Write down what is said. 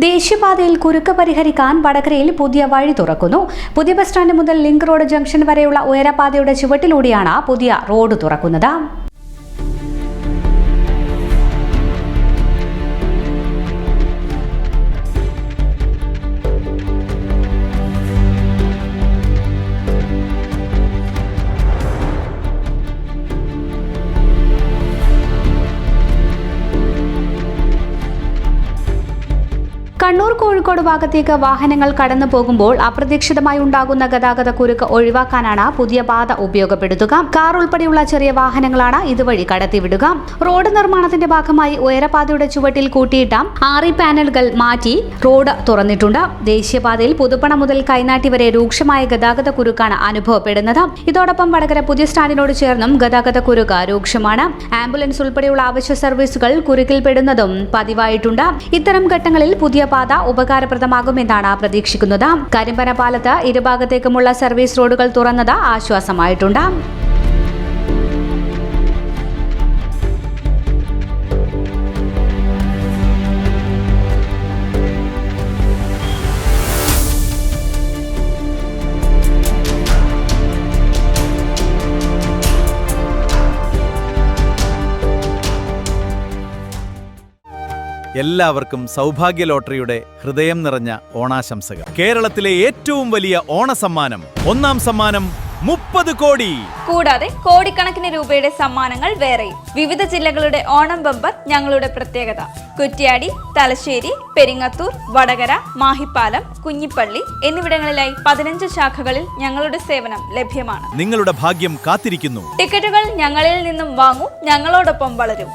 ദേശീയപാതയിൽ കുരുക്ക് പരിഹരിക്കാൻ വടകരയിൽ പുതിയ വഴി തുറക്കുന്നു. പുതിയ ബസ് സ്റ്റാൻഡ് മുതൽ ലിങ്ക് റോഡ് ജംഗ്ഷൻ വരെയുള്ള ഉയരപാതയുടെ ചുവട്ടിലൂടെയാണ് പുതിയ റോഡ് തുറക്കുന്നത്. കണ്ണൂർ കോഴിക്കോട് ഭാഗത്തേക്ക് വാഹനങ്ങൾ കടന്നു പോകുമ്പോൾ അപ്രതീക്ഷിതമായി ഉണ്ടാകുന്ന ഗതാഗത കുരുക്ക് ഒഴിവാക്കാനാണ് പുതിയ പാത ഉപയോഗപ്പെടുത്തുക. കാർ ഉൾപ്പെടെയുള്ള ചെറിയ വാഹനങ്ങളാണ് ഇതുവഴി കടത്തിവിടുക. റോഡ് നിർമ്മാണത്തിന്റെ ഭാഗമായി ഉയരപാതയുടെ ചുവട്ടിൽ കൂട്ടിയിട്ട 6 പാനലുകൾ മാറ്റി റോഡ് തുറന്നിട്ടുണ്ട്. ദേശീയപാതയിൽ പുതുപ്പണ മുതൽ കൈനാട്ടി വരെ രൂക്ഷമായ ഗതാഗത കുരുക്കാണ് അനുഭവപ്പെടുന്നത്. ഇതോടൊപ്പം വടകര പുതിയ സ്റ്റാൻഡിനോട് ചേർന്നും ഗതാഗത കുരുക്ക് രൂക്ഷമാണ്. ആംബുലൻസ് ഉൾപ്പെടെയുള്ള അവശ്യ സർവീസുകൾ കുരുക്കിൽപ്പെടുന്നതും പതിവായിട്ടുണ്ട്. ഇത്തരം ഘട്ടങ്ങളിൽ പുതിയ പാത ഉപകാരപ്രദമാകുമെന്നാണ് പ്രതീക്ഷിക്കുന്നത്. കരിമ്പന പാലത്ത് ഇരുഭാഗത്തേക്കുമുള്ള സർവീസ് റോഡുകൾ തുറന്നത് ആശ്വാസമായിട്ടുണ്ട്. എല്ലാവർക്കും സൗഭാഗ്യ ലോട്ടറിയുടെ ഹൃദയം നിറഞ്ഞ ഓണാശംസകൾ. കേരളത്തിലെ ഏറ്റവും വലിയ ഓണസമ്മാനം, 1-ാം സമ്മാനം 30 കോടി. കൂടാതെ കോടിക്കണക്കിന് രൂപയുടെ സമ്മാനങ്ങൾ വേറെയും. വിവിധ ജില്ലകളുടെ ഓണം ബമ്പർ ഞങ്ങളുടെ പ്രത്യേകത. കുറ്റ്യാടി, തലശ്ശേരി, പെരിങ്ങത്തൂർ, വടകര, മാഹിപ്പാലം, കുഞ്ഞിപ്പള്ളി എന്നിവിടങ്ങളിലായി 15 ശാഖകളിൽ ഞങ്ങളുടെ സേവനം ലഭ്യമാണ്. നിങ്ങളുടെ ഭാഗ്യം കാത്തിരിക്കുന്നു. ടിക്കറ്റുകൾ ഞങ്ങളിൽ നിന്നും വാങ്ങൂ, ഞങ്ങളോടൊപ്പം വളരും.